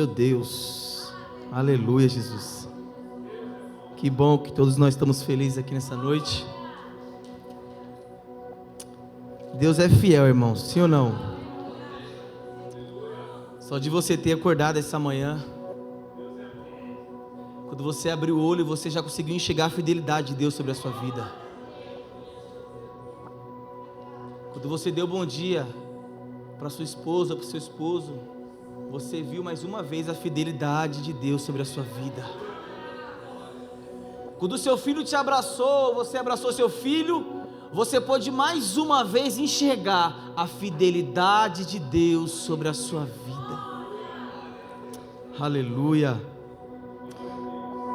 Meu Deus, aleluia, Jesus. Que bom que todos nós estamos felizes aqui nessa noite. Deus é fiel, irmãos, sim ou não? Só de você ter acordado essa manhã, quando você abriu o olho, você já conseguiu enxergar a fidelidade de Deus sobre a sua vida. Quando você deu bom dia para sua esposa, para o seu esposo, você viu mais uma vez a fidelidade de Deus sobre a sua vida. Quando o seu filho te abraçou, você abraçou seu filho, você pôde mais uma vez enxergar a fidelidade de Deus sobre a sua vida. Aleluia.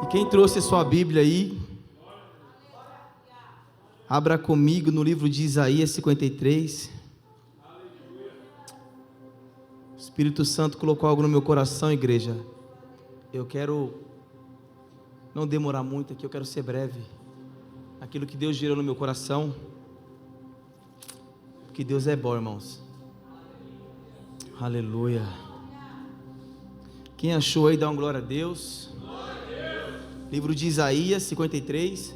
E quem trouxe a sua Bíblia aí, abra comigo no livro de Isaías 53. O Espírito Santo colocou algo no meu coração, igreja. Eu quero não demorar muito aqui, eu quero ser breve. Aquilo que Deus gerou no meu coração, porque Deus é bom, irmãos. Aleluia. Quem achou aí, dá uma glória a Deus. Livro de Isaías 53.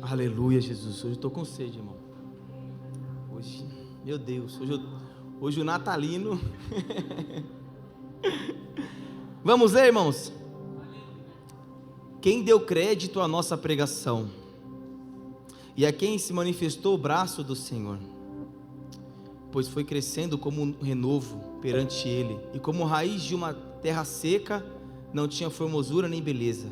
Aleluia, Jesus. Hoje eu estou com sede, irmão. Hoje, meu Deus, hoje o natalino. Vamos ler, irmãos. Quem deu crédito à nossa pregação e a quem se manifestou o braço do Senhor, pois foi crescendo como um renovo perante ele, e como raiz de uma terra seca, não tinha formosura nem beleza.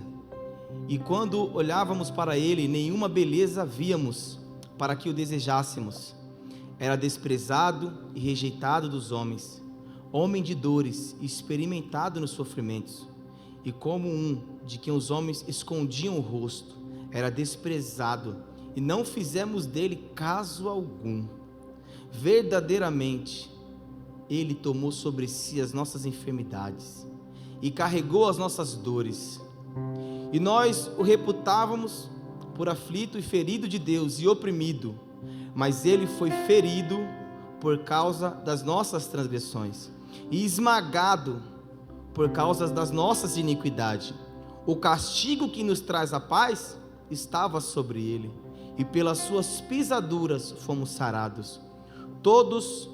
E quando olhávamos para ele, nenhuma beleza víamos para que o desejássemos. Era desprezado e rejeitado dos homens, homem de dores, experimentado nos sofrimentos, e como um de quem os homens escondiam o rosto, era desprezado, e não fizemos dele caso algum. Verdadeiramente, ele tomou sobre si as nossas enfermidades, e carregou as nossas dores, e nós o reputávamos por aflito e ferido de Deus e oprimido, mas ele foi ferido por causa das nossas transgressões, e esmagado por causa das nossas iniquidades. O castigo que nos traz a paz estava sobre ele, e pelas suas pisaduras fomos sarados. Todos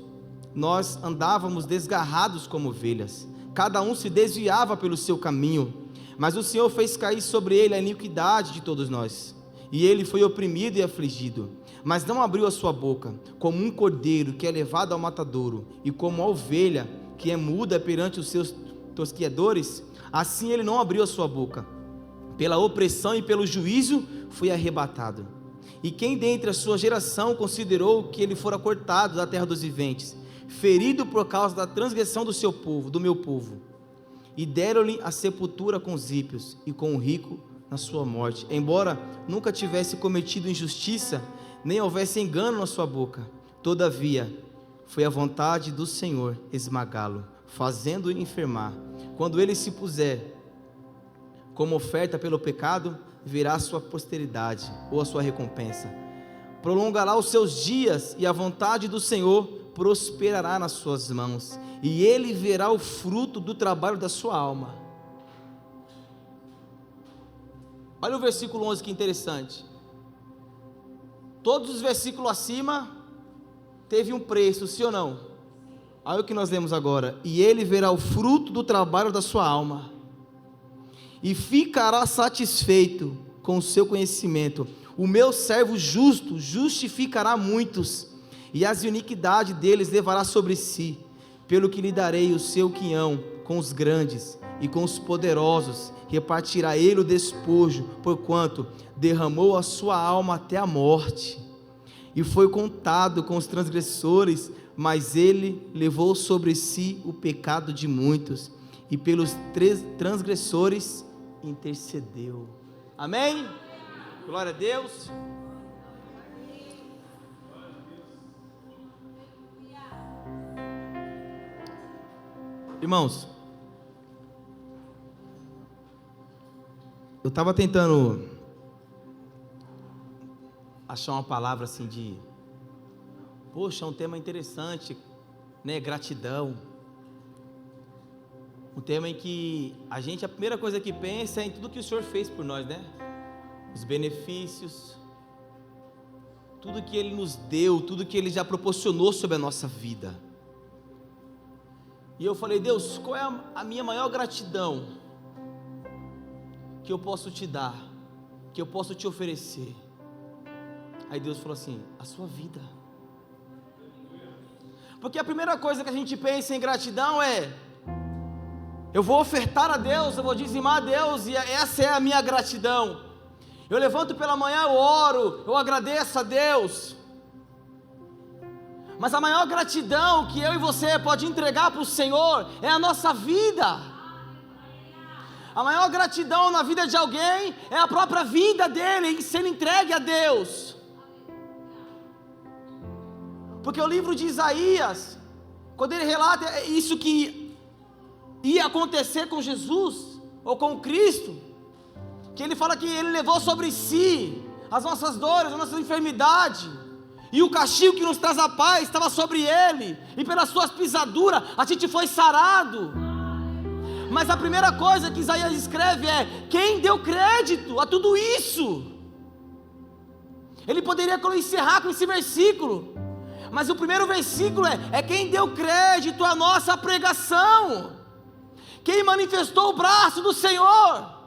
nós andávamos desgarrados como ovelhas, cada um se desviava pelo seu caminho, mas o Senhor fez cair sobre ele a iniquidade de todos nós, e ele foi oprimido e afligido, mas não abriu a sua boca. Como um cordeiro que é levado ao matadouro, e como a ovelha que é muda perante os seus tosquiadores, assim ele não abriu a sua boca. Pela opressão e pelo juízo foi arrebatado. E quem dentre a sua geração considerou que ele fora cortado da terra dos viventes, ferido por causa da transgressão do seu povo, do meu povo? E deram-lhe a sepultura com os ímpios, e com o rico na sua morte, embora nunca tivesse cometido injustiça, nem houvesse engano na sua boca. Todavia foi a vontade do Senhor esmagá-lo, fazendo-o enfermar. Quando ele se puser como oferta pelo pecado, verá a sua posteridade, ou a sua recompensa. Prolongará os seus dias, e a vontade do Senhor prosperará nas suas mãos, e ele verá o fruto do trabalho da sua alma. Olha o versículo 11, que interessante. Todos os versículos acima teve um preço, sim ou não? Olha o que nós lemos agora. E ele verá o fruto do trabalho da sua alma, e ficará satisfeito com o seu conhecimento. O meu servo justo justificará muitos, e as iniquidades deles levará sobre si. Pelo que lhe darei o seu quinhão com os grandes, e com os poderosos repartirá ele o despojo, porquanto derramou a sua alma até a morte, e foi contado com os transgressores, mas ele levou sobre si o pecado de muitos, e pelos transgressores intercedeu. Amém? Glória a Deus. Irmãos, eu estava tentando achar uma palavra assim poxa, é um tema interessante, né? Gratidão. Um tema em que a primeira coisa que pensa é em tudo que o Senhor fez por nós, né? Os benefícios, tudo que Ele nos deu, tudo que Ele já proporcionou sobre a nossa vida. E eu falei: Deus, qual é a minha maior gratidão que eu posso te dar, que eu posso te oferecer? Aí Deus falou assim: a sua vida. Porque a primeira coisa que a gente pensa em gratidão é: eu vou ofertar a Deus, eu vou dizimar a Deus, e essa é a minha gratidão. Eu levanto pela manhã, eu oro, eu agradeço a Deus. Mas a maior gratidão que eu e você pode entregar para o Senhor é a nossa vida. A maior gratidão na vida de alguém é a própria vida dele em ser entregue a Deus. Porque o livro de Isaías, quando ele relata isso que ia acontecer com Jesus, ou com Cristo, que ele fala que ele levou sobre si as nossas dores, a nossa enfermidade, e o castigo que nos traz a paz estava sobre ele, e pelas suas pisaduras a gente foi sarado. Mas a primeira coisa que Isaías escreve é: quem deu crédito a tudo isso? Ele poderia encerrar com esse versículo, mas o primeiro versículo é quem deu crédito à nossa pregação, quem manifestou o braço do Senhor.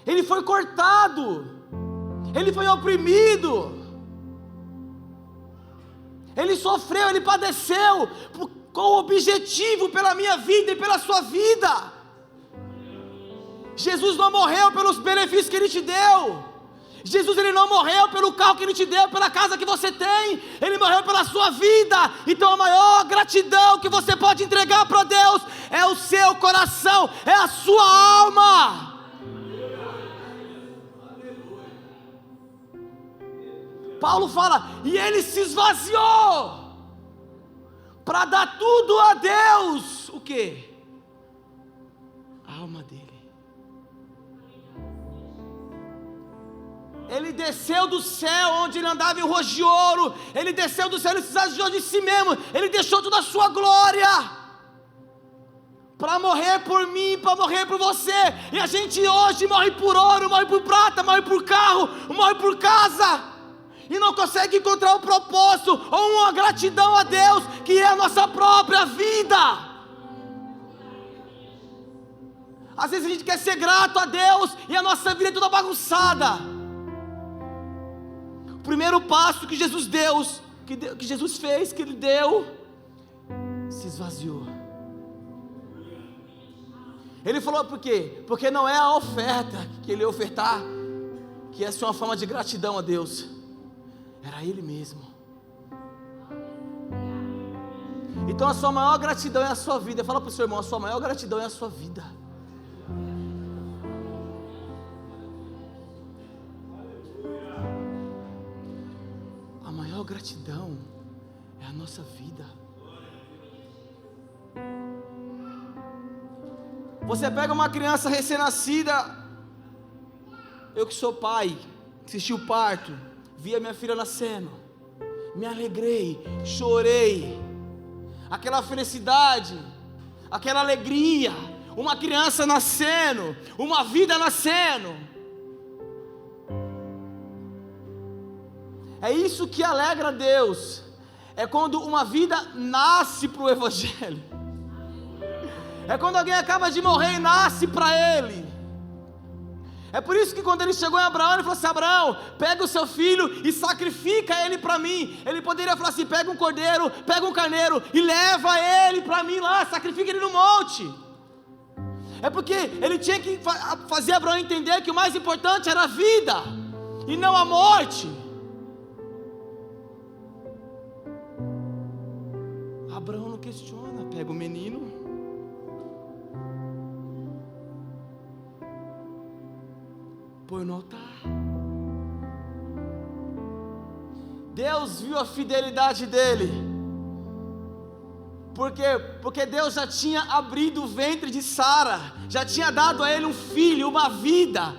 Ele foi cortado, ele foi oprimido, ele sofreu, ele padeceu, com o objetivo pela minha vida e pela sua vida. Jesus não morreu pelos benefícios que Ele te deu. Jesus, Ele não morreu pelo carro que Ele te deu, pela casa que você tem. Ele morreu pela sua vida. Então a maior gratidão que você pode entregar para Deus é o seu coração, é a sua alma. Paulo fala: e Ele se esvaziou para dar tudo a Deus. O quê? A alma dele. Ele desceu do céu, onde ele andava em rojo de ouro. Ele desceu do céu, ele se esvaziou de si mesmo. Ele deixou toda a sua glória para morrer por mim, para morrer por você. E a gente hoje morre por ouro, morre por prata, morre por carro, morre por casa, e não consegue encontrar um propósito ou uma gratidão a Deus, que é a nossa própria vida. Às vezes a gente quer ser grato a Deus e a nossa vida é toda bagunçada. O primeiro passo que Jesus deu, que Jesus fez, que Ele deu, se esvaziou. Ele falou: por quê? Porque não é a oferta que Ele ia ofertar que ia ser uma forma de gratidão a Deus, era Ele mesmo. Então a sua maior gratidão é a sua vida. Fala para o seu irmão: a sua maior gratidão é a sua vida. A maior gratidão é a nossa vida. Você pega uma criança recém-nascida, eu que sou pai, assisti o parto, vi a minha filha nascendo, me alegrei, chorei, aquela felicidade, aquela alegria, uma criança nascendo, uma vida nascendo. É isso que alegra a Deus, é quando uma vida nasce para o Evangelho, é quando alguém acaba de morrer e nasce para Ele. É por isso que quando ele chegou em Abraão, ele falou assim: Abraão, pega o seu filho e sacrifica ele para mim. Ele poderia falar assim: pega um cordeiro, pega um carneiro e leva ele para mim lá, sacrifica ele no monte. É porque ele tinha que fazer Abraão entender que o mais importante era a vida e não a morte. Abraão não questiona, pega o menino, põe no altar. Deus viu a fidelidade dele. Por quê? Porque Deus já tinha abrido o ventre de Sara, já tinha dado a ele um filho, uma vida.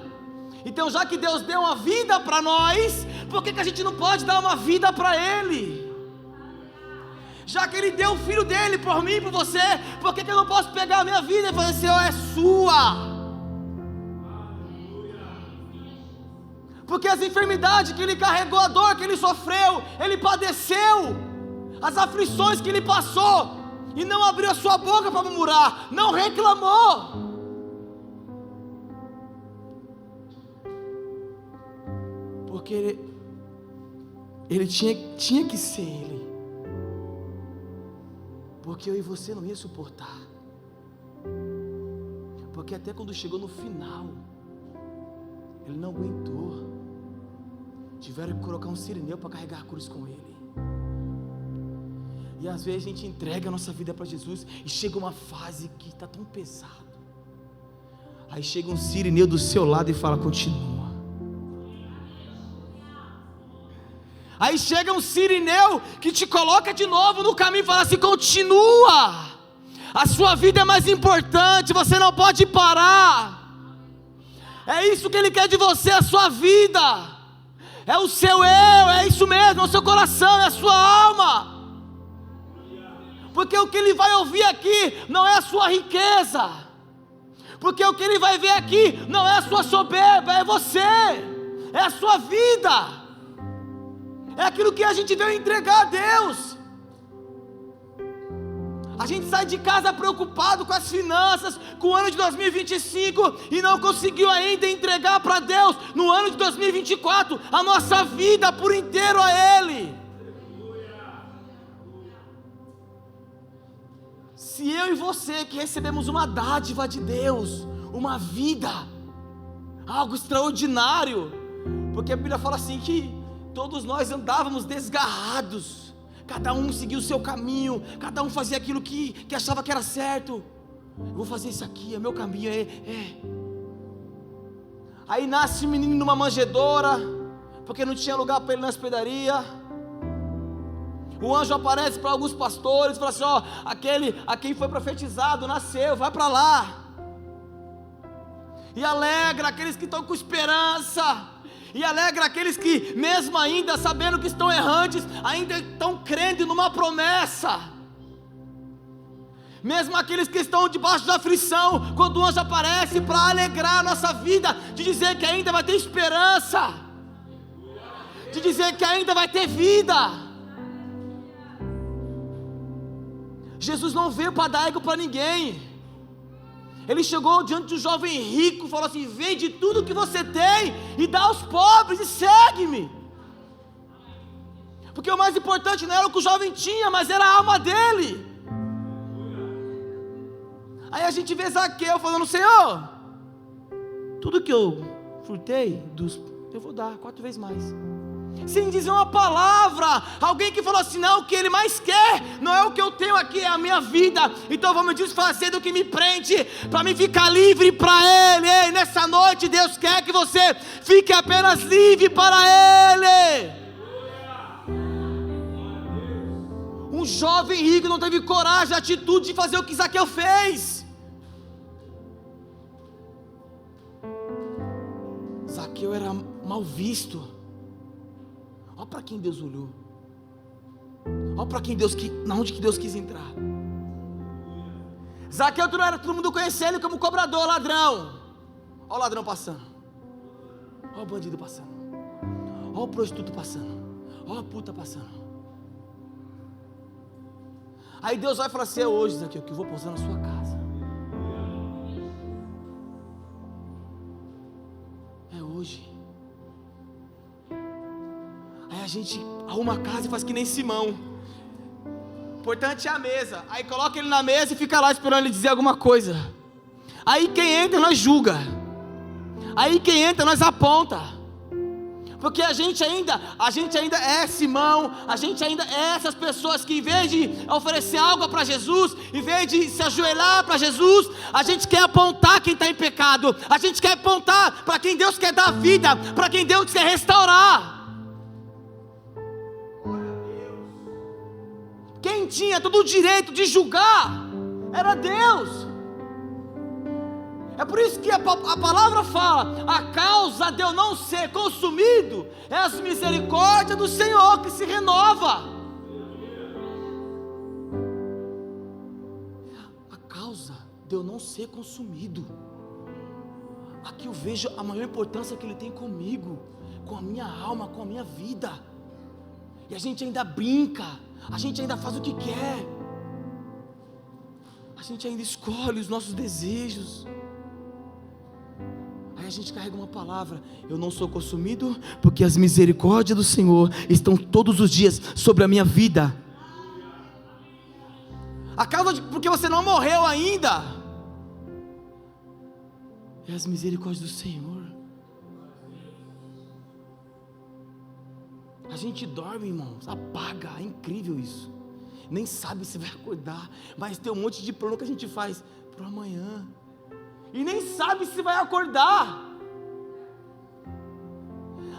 Então, já que Deus deu uma vida para nós, por que a gente não pode dar uma vida para Ele? Já que Ele deu o Filho dEle por mim e por você, por que eu não posso pegar a minha vida e falar, Senhor, é sua? Porque as enfermidades que Ele carregou, a dor que Ele sofreu, Ele padeceu, as aflições que Ele passou, e não abriu a sua boca para murmurar, não reclamou. Porque ele tinha que ser Ele, porque eu e você não ia suportar, porque até quando chegou no final, Ele não aguentou, tiveram que colocar um sirineu para carregar a cruz com Ele. E às vezes a gente entrega a nossa vida para Jesus, e chega uma fase que está tão pesado, aí chega um sirineu do seu lado e fala, continua. Aí chega um sirineu que te coloca de novo no caminho e fala assim, continua, a sua vida é mais importante, você não pode parar. É isso que Ele quer de você, a sua vida, é o seu eu, é isso mesmo, é o seu coração, é a sua alma. Porque o que Ele vai ouvir aqui não é a sua riqueza, porque o que Ele vai ver aqui não é a sua soberba, é você, é a sua vida, é aquilo que a gente veio entregar a Deus. A gente sai de casa preocupado com as finanças, com o ano de 2025, e não conseguiu ainda entregar para Deus, no ano de 2024, a nossa vida por inteiro a Ele. Se eu e você que recebemos uma dádiva de Deus, uma vida, algo extraordinário, porque a Bíblia fala assim que todos nós andávamos desgarrados, cada um seguia o seu caminho, cada um fazia aquilo que achava que era certo. Eu vou fazer isso aqui, é meu caminho, Aí nasce um menino numa manjedoura, porque não tinha lugar para ele na hospedaria. O anjo aparece para alguns pastores, fala assim, ó, aquele a quem foi profetizado, nasceu, vai para lá. E alegra aqueles que estão com esperança, e alegra aqueles que, mesmo ainda sabendo que estão errantes, ainda estão crendo numa promessa. Mesmo aqueles que estão debaixo da aflição, quando o anjo aparece para alegrar a nossa vida, de dizer que ainda vai ter esperança, de dizer que ainda vai ter vida. Jesus não veio para dar ego para ninguém. Ele chegou diante de um jovem rico, falou assim, vende tudo que você tem e dá aos pobres e segue-me. Porque o mais importante não era o que o jovem tinha, mas era a alma dele. Aí a gente vê Zaqueu falando, Senhor, tudo que eu furtei, eu vou dar 4 vezes mais. Sem dizer uma palavra. Alguém que falou assim, não, o que ele mais quer não é o que eu tenho aqui, é a minha vida. Então vamos desfazer do que me prende, para me ficar livre para Ele. Ei, nessa noite Deus quer que você fique apenas livre para Ele. Um jovem rico não teve coragem, atitude de fazer o que Zaqueu fez. Zaqueu era mal visto. Olha para quem Deus olhou. Olha para quem onde que Deus quis entrar. Zaqueu, todo mundo conhecia ele como cobrador, ladrão. Olha o ladrão passando, olha o bandido passando, olha o prostituto passando, olha a puta passando. Aí Deus vai falar assim, é hoje, Zaqueu, que eu vou pousar na sua casa. É hoje. A gente arruma a casa e faz que nem Simão. Importante é a mesa. Aí coloca ele na mesa e fica lá esperando ele dizer alguma coisa. Aí quem entra nós julga. Aí quem entra nós aponta. Porque a gente ainda é Simão. A gente ainda é essas pessoas que, em vez de oferecer algo para Jesus, em vez de se ajoelhar para Jesus, a gente quer apontar quem está em pecado. A gente quer apontar para quem Deus quer dar vida, para quem Deus quer restaurar. Quem tinha todo o direito de julgar era Deus. É por isso que a palavra fala, a causa de eu não ser consumido é as misericórdias do Senhor que se renova. de eu não ser consumido. Aqui eu vejo a maior importância que Ele tem comigo, com a minha alma, com a minha vida. E a gente ainda brinca, a gente ainda faz o que quer, a gente ainda escolhe os nossos desejos. Aí a gente carrega uma palavra: eu não sou consumido, porque as misericórdias do Senhor estão todos os dias sobre a minha vida. A causa de porque você não morreu ainda é as misericórdias do Senhor. A gente dorme, irmãos, apaga, é incrível isso. Nem sabe se vai acordar, mas tem um monte de plano que a gente faz para amanhã, e nem sabe se vai acordar.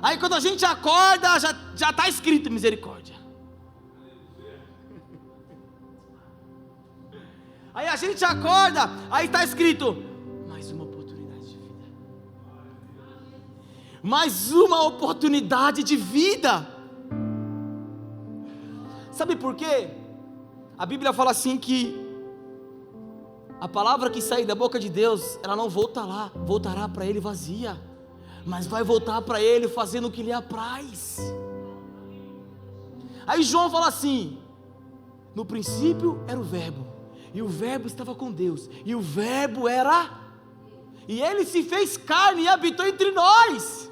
Aí quando a gente acorda, já está escrito misericórdia. Aí a gente acorda, aí está escrito mais uma oportunidade de vida. Mais uma oportunidade de vida. Sabe por quê? A Bíblia fala assim que a palavra que sair da boca de Deus, ela não voltará para Ele vazia, mas vai voltar para Ele fazendo o que lhe apraz. Aí João fala assim: no princípio era o verbo, e o verbo estava com Deus, e o verbo era, e Ele se fez carne e habitou entre nós.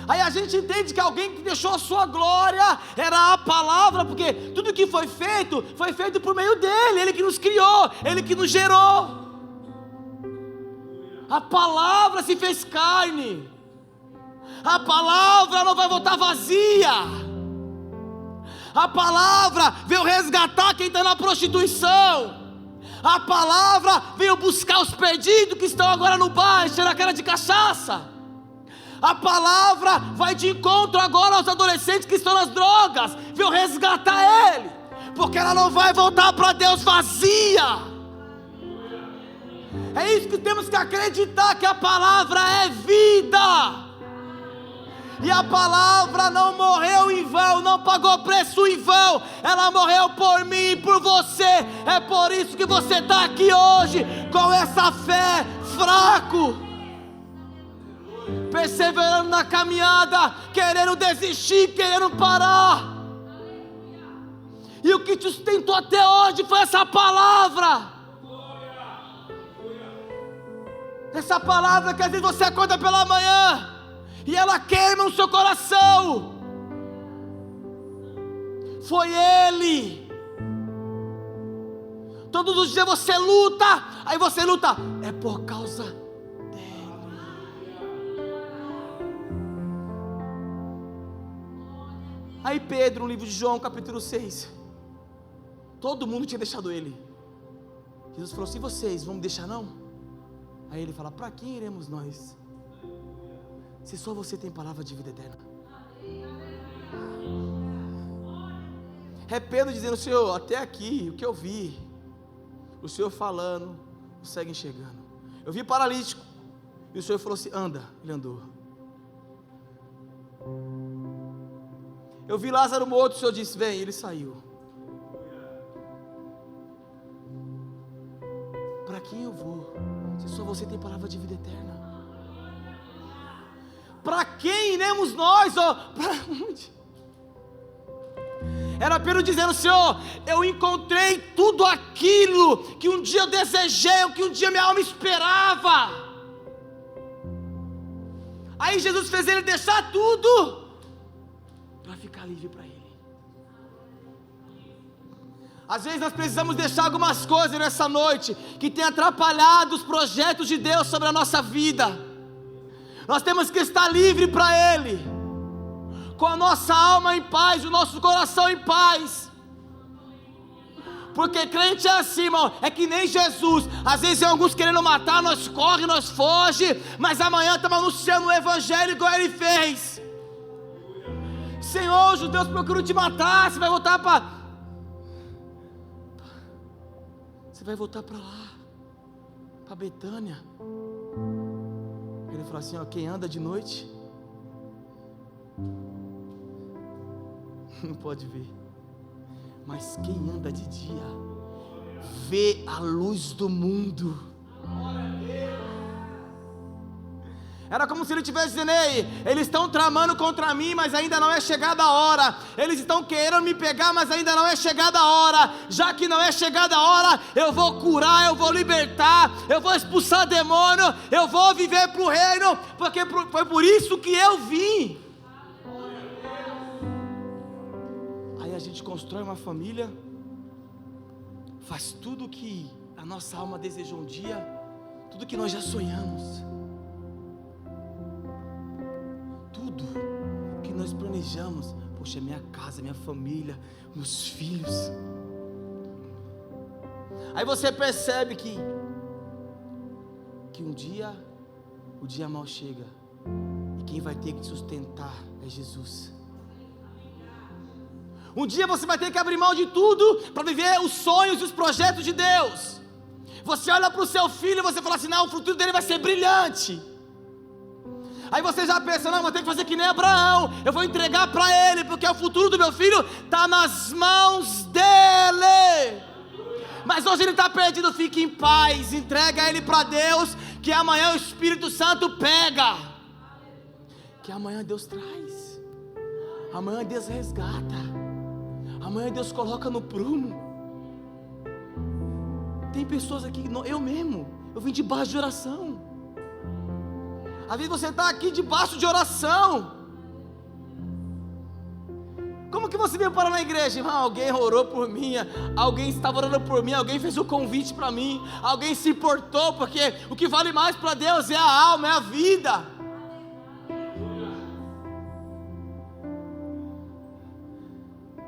Aí a gente entende que alguém que deixou a sua glória era a palavra, porque tudo que foi feito por meio dele, Ele que nos criou, Ele que nos gerou. A palavra se fez carne, a palavra não vai voltar vazia, a palavra veio resgatar quem está na prostituição, a palavra veio buscar os perdidos que estão agora no bar, enchendo a cara de cachaça. A palavra vai de encontro agora aos adolescentes que estão nas drogas, veio resgatar ele, porque ela não vai voltar para Deus vazia. É isso que temos que acreditar, que a palavra é vida, e a palavra não morreu em vão, não pagou preço em vão, ela morreu por mim e por você. É por isso que você está aqui hoje, com essa fé, fraco, perseverando na caminhada, querendo desistir, querendo parar. E o que te sustentou até hoje foi essa palavra. Essa palavra que às vezes você acorda pela manhã e ela queima no seu coração. Foi Ele. Todos os dias você luta, aí você luta, é por causa dele. Aí Pedro, no livro de João, capítulo 6, todo mundo tinha deixado ele. Jesus falou assim: vocês vão me deixar não? Aí ele fala: para quem iremos nós, se só você tem palavra de vida eterna? É Pedro dizendo: Senhor, até aqui, o que eu vi, o Senhor falando, o cego enxergando. Eu vi paralítico, e o Senhor falou assim: anda, ele andou. Eu vi Lázaro morto, o Senhor disse: vem, ele saiu. Para quem eu vou, se só você tem palavra de vida eterna? Para quem iremos nós? Para onde? Era Pedro dizendo: Senhor, eu encontrei tudo aquilo que um dia eu desejei, o que um dia minha alma esperava. Aí Jesus fez ele deixar tudo para ficar livre para Ele. Às vezes nós precisamos deixar algumas coisas nessa noite que tem atrapalhado os projetos de Deus sobre a nossa vida. Nós temos que estar livre para Ele, com a nossa alma em paz, o nosso coração em paz. Porque crente é assim, irmão, é que nem Jesus. Às vezes tem alguns querendo matar, nós corre, nós foge, mas amanhã estamos anunciando o evangelho igual Ele fez. Senhor, os judeus procuram te matar, você vai voltar para... Você vai voltar para lá, para Betânia. Ele falou assim: ó, quem anda de noite não pode ver, mas quem anda de dia ver a luz do mundo. Era como se ele estivesse dizendo: ei, eles estão tramando contra mim, mas ainda não é chegada a hora. Eles estão querendo me pegar, mas ainda não é chegada a hora. Já que não é chegada a hora, eu vou curar, eu vou libertar, eu vou expulsar demônio, eu vou viver para o reino, porque foi por isso que eu vim. Aí a gente constrói uma família, faz tudo que a nossa alma desejou um dia, tudo que nós já sonhamos, tudo que nós planejamos. Poxa, minha casa, minha família, meus filhos. Aí você percebe que um dia o dia mal chega, e quem vai ter que te sustentar é Jesus. Um dia você vai ter que abrir mão de tudo para viver os sonhos e os projetos de Deus. Você olha para o seu filho e você fala assim: não, o futuro dele vai ser brilhante. Aí você já pensa: não, vou ter que fazer que nem Abraão, eu vou entregar para ele, porque o futuro do meu filho está nas mãos dele. Mas hoje ele está perdido. Fique em paz, entrega ele para Deus, que amanhã o Espírito Santo pega, que amanhã Deus traz, amanhã Deus resgata, amanhã Deus coloca no prumo. Tem pessoas aqui, eu mesmo, eu vim debaixo de oração. Às vezes você está aqui debaixo de oração. Como que você veio parar na igreja? Alguém orou por mim, alguém estava orando por mim, alguém fez o convite para mim, alguém se importou, porque o que vale mais para Deus é a alma, é a vida.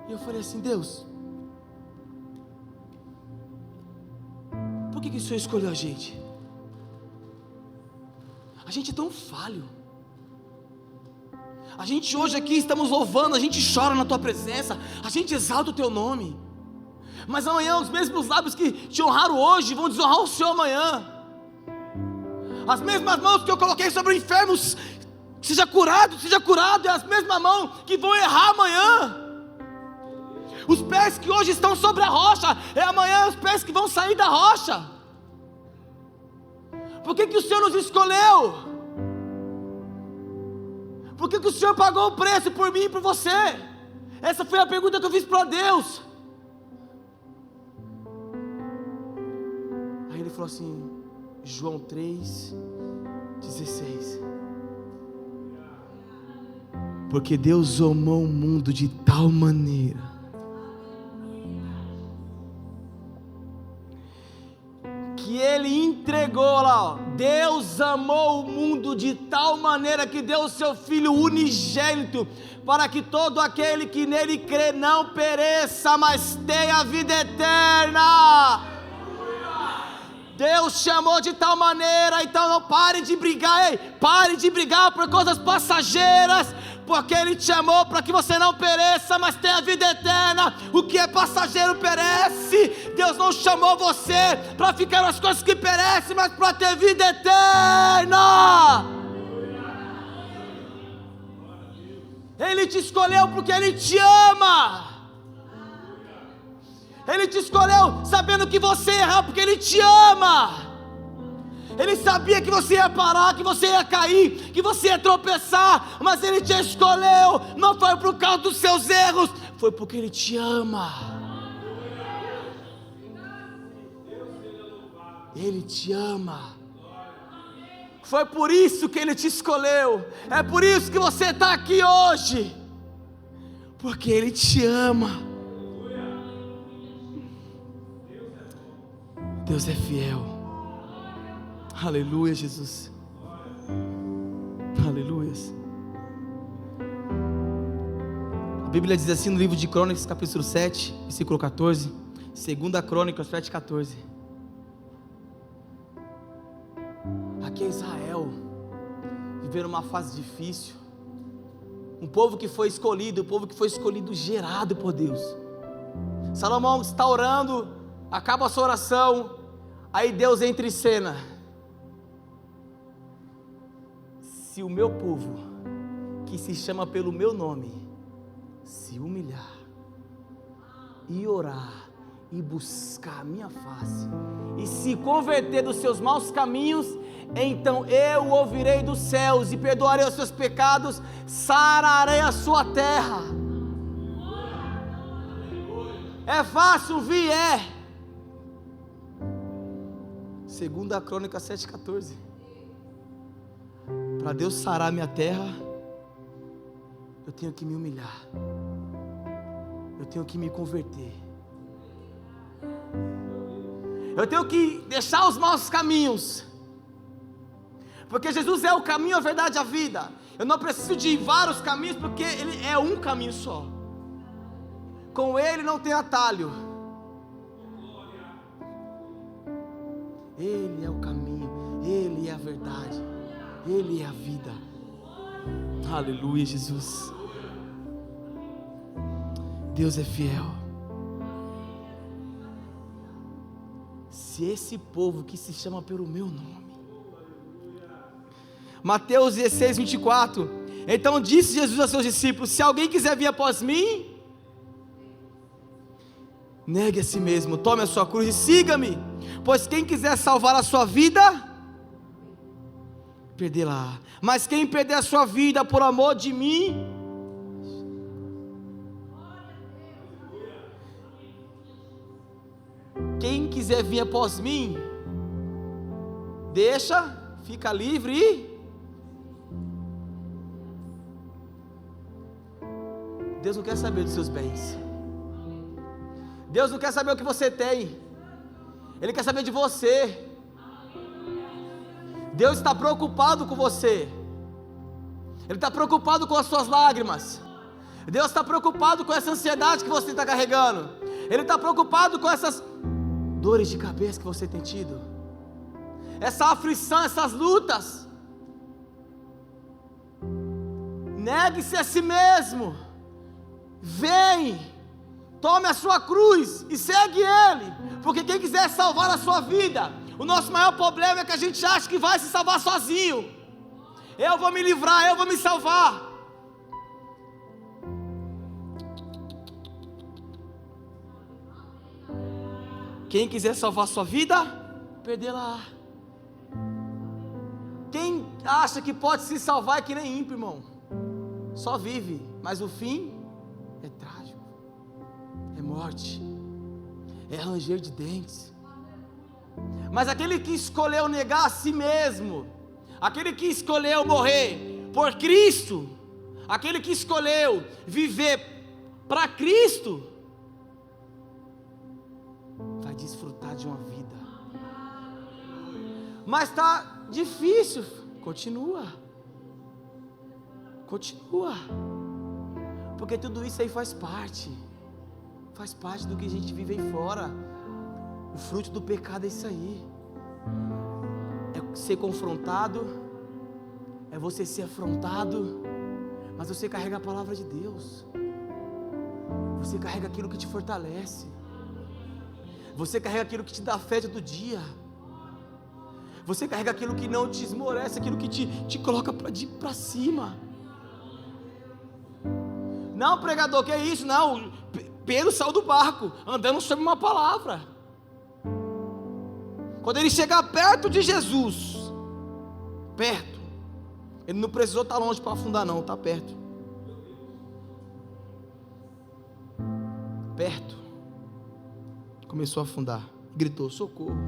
E eu falei assim: Deus, por que o Senhor escolheu a gente? A gente é tão falho. A gente hoje aqui estamos louvando, a gente chora na tua presença, a gente exalta o teu nome, mas amanhã os mesmos lábios que te honraram hoje vão desonrar o Senhor amanhã. As mesmas mãos que eu coloquei sobre o enfermo, seja curado, é as mesmas mãos que vão errar amanhã. Os pés que hoje estão sobre a rocha, é amanhã os pés que vão sair da rocha. Por que o Senhor nos escolheu? Por que o Senhor pagou o preço por mim e por você? Essa foi a pergunta que eu fiz para Deus. Aí ele falou assim, João 3,16: porque Deus amou o mundo de tal maneira que Ele entregou lá, ó. Deus amou o mundo de tal maneira que deu o seu Filho unigênito, para que todo aquele que nele crê não pereça, mas tenha a vida eterna. Deus te amou de tal maneira, então não pare de brigar, pare de brigar por coisas passageiras, porque Ele te amou para que você não pereça, mas tenha a vida eterna. O que é passageiro perece. Deus não chamou você para ficar nas coisas que perecem, mas para ter vida eterna. Ele te escolheu porque Ele te ama. Ele te escolheu sabendo que você ia errar, porque Ele te ama. Ele sabia que você ia parar, que você ia cair, que você ia tropeçar, mas Ele te escolheu. Não foi por causa dos seus erros, foi porque Ele te ama. Ele te ama. Foi por isso que Ele te escolheu. É por isso que você está aqui hoje, porque Ele te ama. Deus é fiel. Aleluia, Jesus. Aleluia. A Bíblia diz assim no livro de Crônicas, capítulo 7, versículo 14. 2 Crônicas 7, 14. Aqui é Israel, vivendo uma fase difícil. Um povo que foi escolhido, gerado por Deus. Salomão está orando, acaba a sua oração, aí Deus entra em cena. Se o meu povo, que se chama pelo meu nome, se humilhar, e orar, e buscar a minha face, e se converter dos seus maus caminhos, então eu o ouvirei dos céus, e perdoarei os seus pecados, sararei a sua terra. É fácil vir? É. 2 Crônicas 7,14. Para Deus sarar minha terra, eu tenho que me humilhar, eu tenho que me converter, eu tenho que deixar os maus caminhos, porque Jesus é o caminho, a verdade e a vida. Eu não preciso de vários caminhos, porque Ele é um caminho só. Com Ele não tem atalho. Ele é o caminho, Ele é a verdade, Ele é a vida. Aleluia, Jesus. Deus é fiel. Se esse povo que se chama pelo meu nome. Mateus 16, 24. Então disse Jesus a seus discípulos: se alguém quiser vir após mim, negue a si mesmo, tome a sua cruz e siga-me. Pois quem quiser salvar a sua vida, perdê-la. Mas quem perder a sua vida por amor de mim, quem quiser vir após mim, deixa, fica livre e Deus não quer saber dos seus bens. Deus não quer saber o que você tem. Ele quer saber de você. Deus está preocupado com você. Ele está preocupado com as suas lágrimas. Deus está preocupado com essa ansiedade que você está carregando. Ele está preocupado com essas dores de cabeça que você tem tido, essa aflição, essas lutas. Negue-se a si mesmo. Vem, tome a sua cruz e segue Ele, porque quem quiser salvar a sua vida, o nosso maior problema é que a gente acha que vai se salvar sozinho. Eu vou me livrar, eu vou me salvar. Quem quiser salvar a sua vida, perdê-la. Quem acha que pode se salvar é que nem ímpio, irmão. Só vive, mas o fim é trágico, é morte, é ranger de dentes. Mas aquele que escolheu negar a si mesmo, aquele que escolheu morrer por Cristo, aquele que escolheu viver para Cristo, vai desfrutar de uma vida. Mas está difícil, continua, porque tudo isso aí faz parte do que a gente vive aí fora. O fruto do pecado é isso aí, é ser confrontado, é você ser afrontado, mas você carrega a palavra de Deus, você carrega aquilo que te fortalece, você carrega aquilo que te dá fé todo dia, você carrega aquilo que não te esmorece, aquilo que te coloca para cima. Não, pregador, que é isso? Não, Pedro saiu do barco, andando sobre uma palavra. Quando ele chegar perto de Jesus, perto, ele não precisou estar longe para afundar não, está perto. Perto, começou a afundar, gritou, socorro.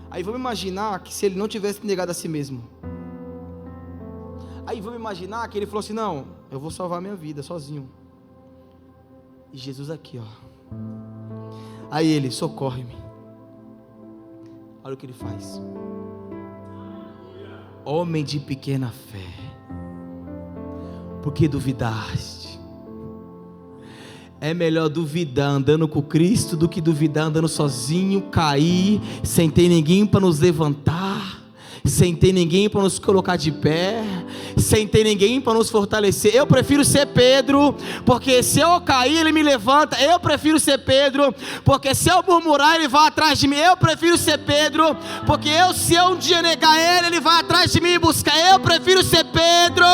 Aí vamos imaginar que se ele não tivesse negado a si mesmo, aí vamos imaginar que ele falou assim: não, eu vou salvar a minha vida sozinho. E Jesus aqui, ó. Aí ele, socorre-me. Olha o que ele faz. Homem de pequena fé, por que duvidaste? É melhor duvidar andando com Cristo do que duvidar andando sozinho, cair, sem ter ninguém para nos levantar, sem ter ninguém para nos colocar de pé, sem ter ninguém para nos fortalecer. Eu prefiro ser Pedro, porque se eu cair ele me levanta. Eu prefiro ser Pedro, porque se eu murmurar ele vai atrás de mim. Eu prefiro ser Pedro, porque se eu um dia negar ele vai atrás de mim e buscar. Eu prefiro ser Pedro,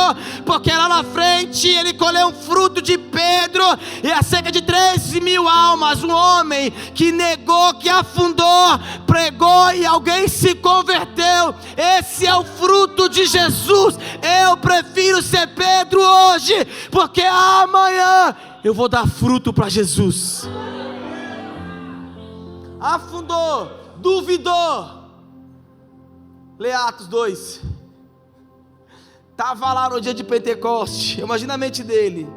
porque lá na frente ele colheu um fruto de Pedro, e há cerca de 13.000 almas, um homem que negou, que afundou, pregou e alguém se converteu. Esse é o fruto de Jesus. Eu prefiro ser Pedro hoje, porque amanhã eu vou dar fruto para Jesus. Afundou, duvidou. Lê Atos 2. Estava lá no dia de Pentecoste. Imagina a mente dele.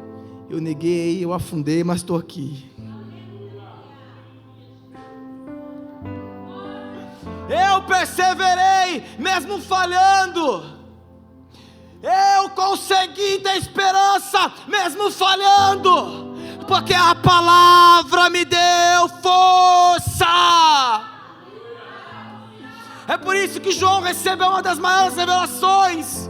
Eu neguei, eu afundei, mas estou aqui. Eu perseverei, mesmo falhando. Eu consegui ter esperança, mesmo falhando, porque a palavra me deu força. É por isso que João recebeu uma das maiores revelações,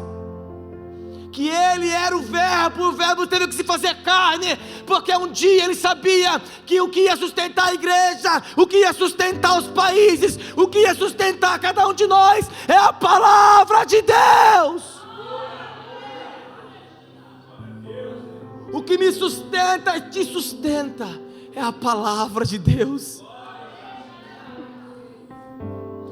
que ele era o verbo teve que se fazer carne, porque um dia ele sabia que o que ia sustentar a igreja, o que ia sustentar os países, o que ia sustentar cada um de nós, é a palavra de Deus. O que me sustenta e te sustenta é a palavra de Deus.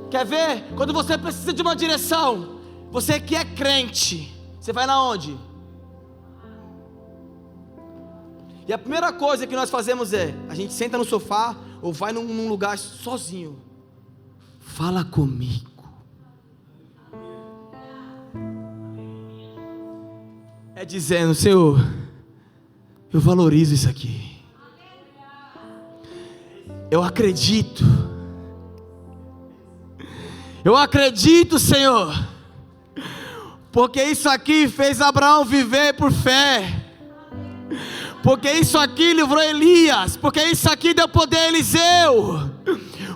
Quer ver? Quando você precisa de uma direção, você que é crente, você vai na onde? E a primeira coisa que nós fazemos é, a gente senta no sofá ou vai num lugar sozinho. Fala comigo. É dizendo, Senhor, eu valorizo isso aqui. Eu acredito. Eu acredito, Senhor, porque isso aqui fez Abraão viver por fé, porque isso aqui livrou Elias, porque isso aqui deu poder a Eliseu,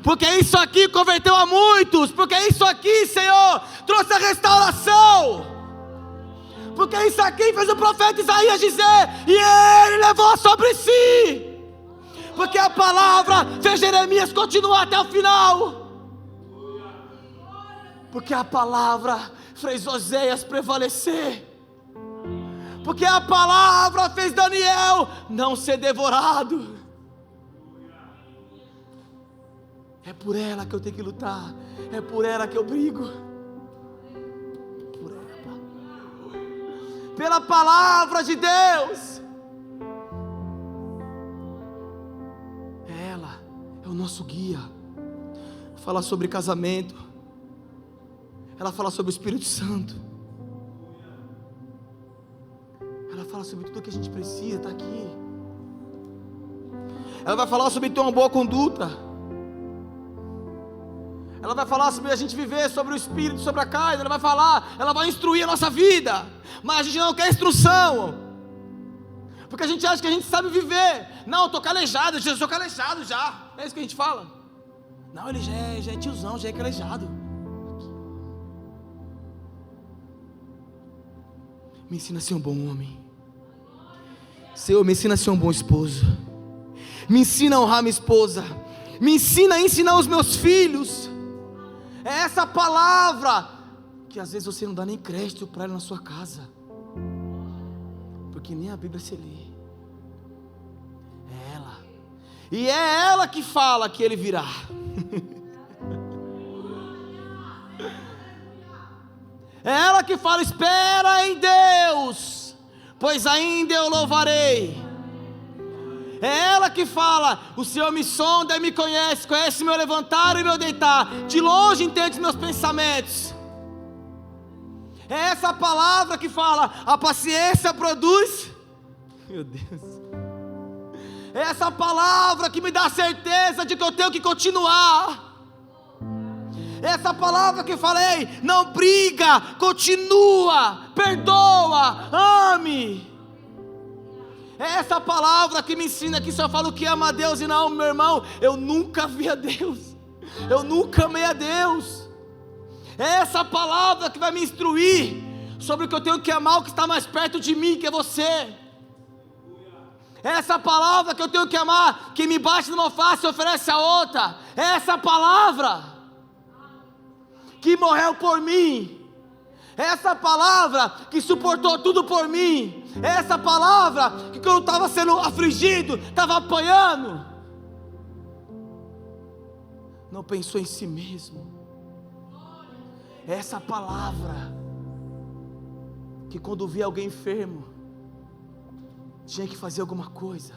porque isso aqui converteu a muitos, porque isso aqui, Senhor, trouxe a restauração, porque isso aqui fez o profeta Isaías dizer, e ele levou sobre si, porque a palavra fez Jeremias continuar até o final, porque a palavra fez Oséias prevalecer, porque a palavra fez Daniel não ser devorado. É por ela que eu tenho que lutar, é por ela que eu brigo, por ela, pela palavra de Deus. Ela é o nosso guia. Fala sobre casamento, ela fala sobre o Espírito Santo, ela fala sobre tudo que a gente precisa, está aqui. Ela vai falar sobre ter uma boa conduta, ela vai falar sobre a gente viver sobre o Espírito, sobre a carne, ela vai instruir a nossa vida, mas a gente não quer instrução, porque a gente acha que a gente sabe viver. Não, eu estou calejado, Jesus, eu estou calejado já, é isso que a gente fala. Não, ele já é tiozão, já é calejado. Me ensina a ser um bom homem. Senhor, me ensina a ser um bom esposo. Me ensina a honrar minha esposa. Me ensina a ensinar os meus filhos. É essa palavra que às vezes você não dá nem crédito para ela na sua casa, porque nem a Bíblia se lê. É ela. E é ela que fala que ele virá. É ela que fala, espera em Deus, pois ainda eu louvarei. É ela que fala, o Senhor me sonda e me conhece, conhece meu levantar e meu deitar, de longe entende meus pensamentos. É essa palavra que fala, a paciência produz, meu Deus, é essa palavra que me dá certeza de que eu tenho que continuar. Essa palavra que falei, não briga, continua, perdoa, ame. É essa palavra que me ensina que se eu falo que ama a Deus e não, meu irmão, eu nunca vi a Deus, eu nunca amei a Deus. É essa palavra que vai me instruir sobre o que eu tenho que amar o que está mais perto de mim, que é você. Essa palavra que eu tenho que amar, que me bate numa face e oferece a outra. Essa palavra que morreu por mim. Essa palavra que suportou tudo por mim. Essa palavra que quando eu estava sendo afligido, estava apanhando, não pensou em si mesmo. Essa palavra que quando via alguém enfermo, tinha que fazer alguma coisa.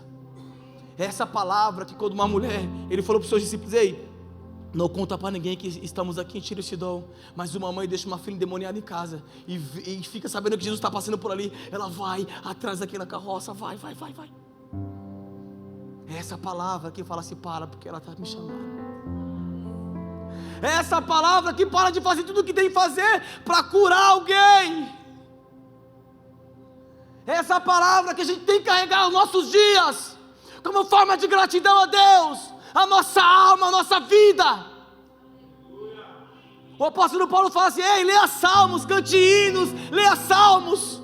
Essa palavra que quando uma mulher, ele falou para os seus discípulos: ei, não conta para ninguém que estamos aqui em Tiro e Sidom, mas uma mãe deixa uma filha endemoniada em casa e fica sabendo que Jesus está passando por ali, ela vai atrás daquela carroça, vai. Essa palavra que fala assim: para, porque ela está me chamando. Essa palavra que para de fazer tudo o que tem que fazer para curar alguém. Essa palavra que a gente tem que carregar os nossos dias como forma de gratidão a Deus, a nossa alma, a nossa vida. O apóstolo Paulo fala assim: ei, leia salmos, cante hinos, leia salmos.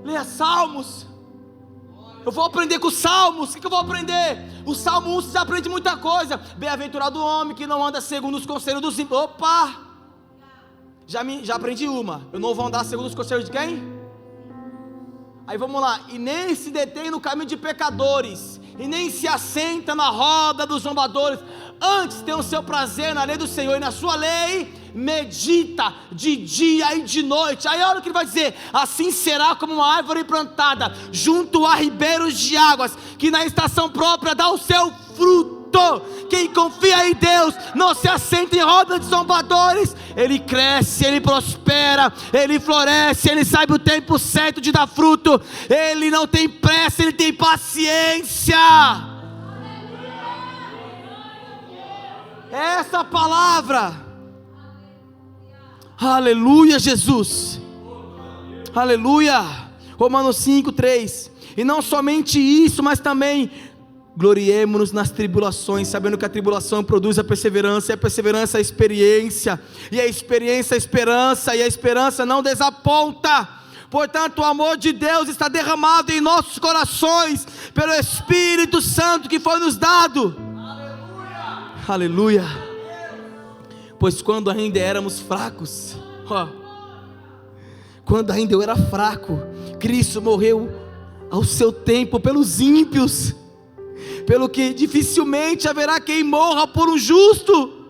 Leia salmos. Eu vou aprender com os salmos. O que eu vou aprender? O Salmo 1 você aprende muita coisa. Bem-aventurado o homem que não anda segundo os conselhos dos ímpios. Opa! Já aprendi uma. Eu não vou andar segundo os conselhos de quem? Aí vamos lá. E nem se detém no caminho de pecadores, e nem se assenta na roda dos zombadores. Antes tem o seu prazer na lei do Senhor, e na sua lei medita de dia e de noite. Aí olha o que ele vai dizer: assim será como uma árvore plantada junto a ribeiros de águas, que na estação própria dá o seu fruto. Quem confia em Deus não se assenta em roda de zombadores. Ele cresce, ele prospera, ele floresce, ele sabe o tempo certo de dar fruto. Ele não tem pressa, ele tem paciência. Essa palavra, aleluia, Jesus, aleluia. Romanos 5:3. E não somente isso, mas também gloriemo-nos nas tribulações, sabendo que a tribulação produz a perseverança, e a perseverança a experiência, e a experiência a esperança, e a esperança não desaponta. Portanto, o amor de Deus está derramado em nossos corações pelo Espírito Santo que foi nos dado. Aleluia. Pois quando ainda éramos fracos, quando ainda eu era fraco, Cristo morreu ao seu tempo pelos ímpios, pelo que dificilmente haverá quem morra por um justo,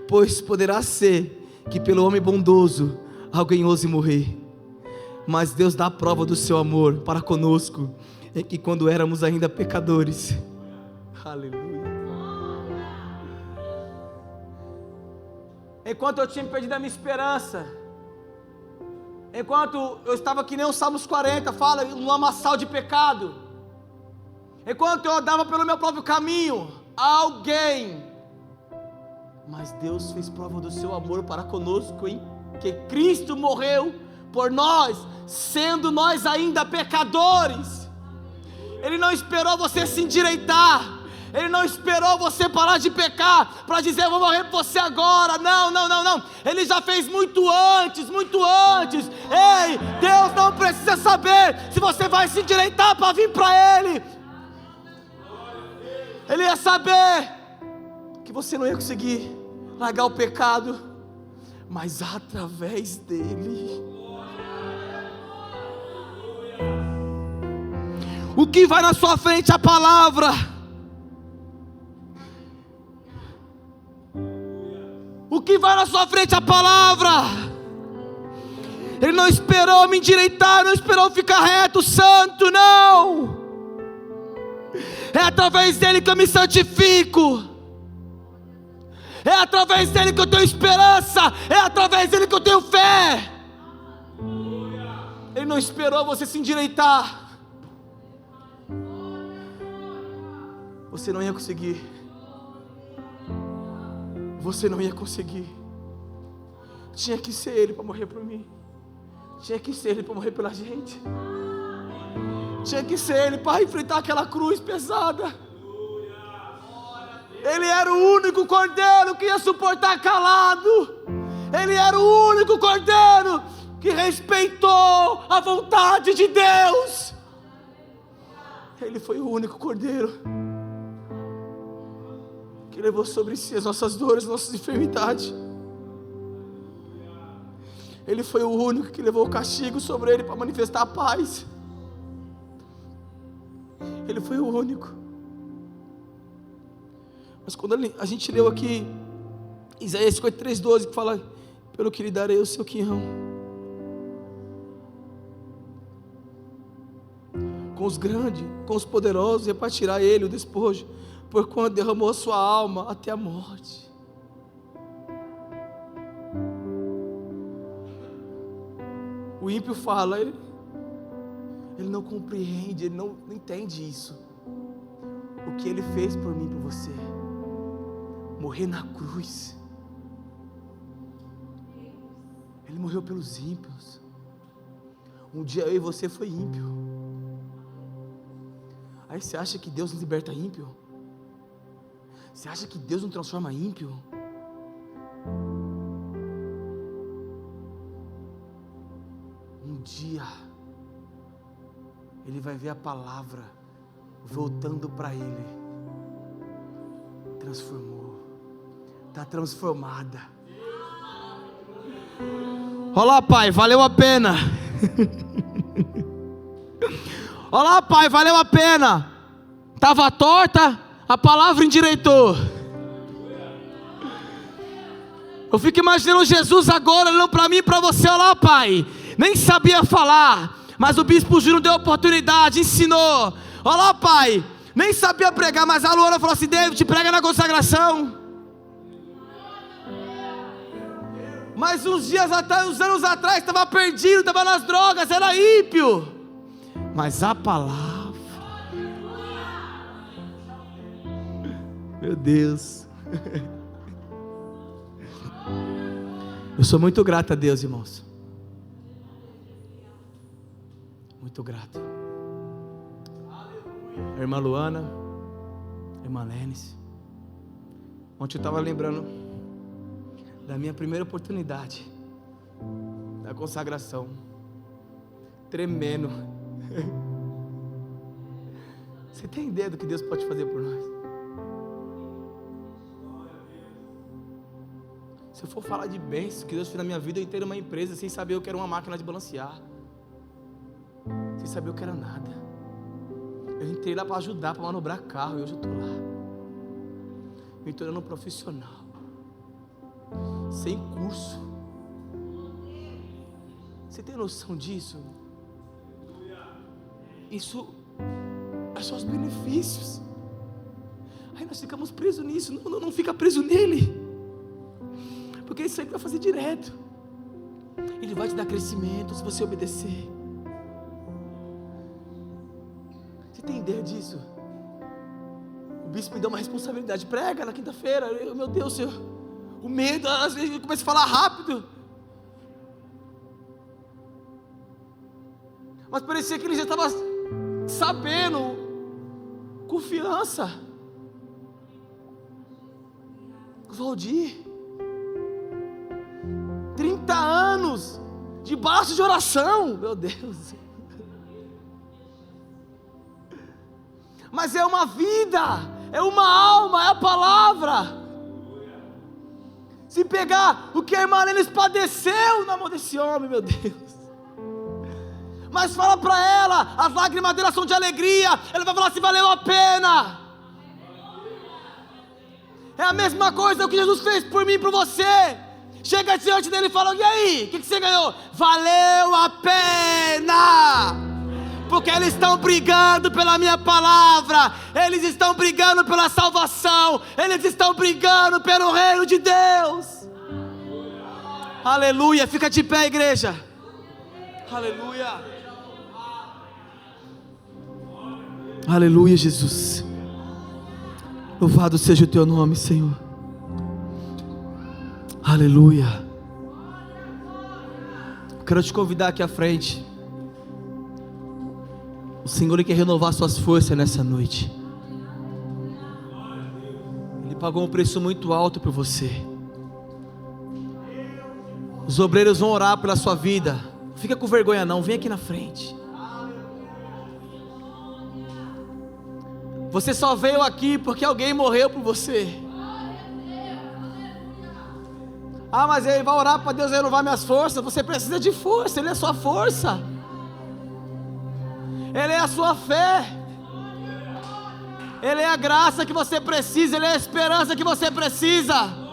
pois poderá ser que pelo homem bondoso alguém ouse morrer. Mas Deus dá a prova do seu amor para conosco, é que quando éramos ainda pecadores, aleluia, enquanto eu tinha perdido a minha esperança, enquanto eu estava que nem o Salmos 40 fala, num lamaçal de pecado, enquanto eu andava pelo meu próprio caminho, mas Deus fez prova do seu amor para conosco, em que Cristo morreu por nós, sendo nós ainda pecadores. Ele não esperou você se endireitar, Ele não esperou você parar de pecar para dizer: eu vou morrer por você agora. Não. Ele já fez muito antes. Ei, Deus não precisa saber se você vai se endireitar para vir para Ele. Ele ia saber que você não ia conseguir largar o pecado, mas através dele. O que vai na sua frente? A palavra. O que vai na sua frente? A palavra. Ele não esperou me endireitar, não esperou ficar reto, santo, não. É através dele que eu me santifico, é através dele que eu tenho esperança, é através dele que eu tenho fé. Ele não esperou você se endireitar. Você não ia conseguir. Você não ia conseguir. Tinha que ser Ele para morrer por mim. Tinha que ser Ele para morrer pela gente. Tinha que ser Ele para enfrentar aquela cruz pesada. Ele era o único cordeiro que ia suportar calado. Ele era o único cordeiro que respeitou a vontade de Deus. Ele foi o único cordeiro que levou sobre si as nossas dores, as nossas enfermidades. Ele foi o único que levou o castigo sobre ele para manifestar a paz. Ele foi o único. Mas quando a gente leu aqui Isaías 53:12, que fala: pelo que lhe darei o seu quinhão, com os grandes, com os poderosos repartirá ele o despojo, porquanto derramou a sua alma até a morte. O ímpio fala, ele não compreende, ele não entende isso. O que ele fez por mim e por você, morrer na cruz. Ele morreu pelos ímpios. Um dia eu e você foi ímpio. Aí você acha que Deus nos liberta ímpio? Você acha que Deus nos transforma ímpio? Um dia ele vai ver a palavra voltando para ele. Transformou, está transformada. Olá, Pai, valeu a pena. Olá, Pai, valeu a pena. Estava torta, a palavra endireitou. Eu fico imaginando Jesus agora olhando para mim e para você. Olá, Pai, nem sabia falar, mas o bispo Júnior deu oportunidade, ensinou. Olá, Pai, nem sabia pregar, mas a Luana falou assim: David, prega na consagração. Mas uns dias atrás, uns anos atrás, estava perdido, estava nas drogas, era ímpio. Mas a palavra, meu Deus, eu sou muito grato a Deus, irmãos. Muito grato. A irmã Luana, a irmã Lênis. Ontem eu estava lembrando da minha primeira oportunidade, da consagração, tremendo. Você tem ideia do que Deus pode fazer por nós? Se eu for falar de bênçãos que Deus fez na minha vida, eu entrei numa empresa sem saber o que era uma máquina de balancear, sem saber o que era nada. Eu entrei lá para ajudar, para manobrar carro, e hoje eu estou lá, me tornando um profissional, sem curso. Você tem noção disso? Isso é só os benefícios. Aí nós ficamos presos nisso. Não fica preso nele, porque isso aí vai fazer direto. Ele vai te dar crescimento se você obedecer. Você tem ideia disso? O bispo me deu uma responsabilidade: prega na quinta-feira. Meu Deus, Senhor, o medo, às vezes eu começo a falar rápido, mas parecia que ele já estava sabendo, confiança. Valdir, 30 anos debaixo de oração, meu Deus. Mas é uma vida, é uma alma, é a palavra. Se pegar o que a irmã Lênis padeceu na mão desse homem, meu Deus, mas fala para ela, as lágrimas dela são de alegria. Ela vai falar assim: valeu a pena. É a mesma coisa que Jesus fez por mim e por você. Chega diante dele e fala: e aí, o que você ganhou? Valeu a pena, porque eles estão brigando pela minha palavra, eles estão brigando pela salvação, eles estão brigando pelo reino de Deus. Aleluia. Fica de pé, igreja. Aleluia. Aleluia, Jesus. Louvado seja o teu nome, Senhor. Aleluia. Quero te convidar aqui à frente. O Senhor quer renovar suas forças nessa noite. Ele pagou um preço muito alto por você. Os obreiros vão orar pela sua vida. Não fica com vergonha não, vem aqui na frente. Você só veio aqui porque alguém morreu por você. Ah, mas ele vai orar para Deus renovar minhas forças. Você precisa de força, Ele é a sua força, Ele é a sua fé, Ele é a graça que você precisa, Ele é a esperança que você precisa.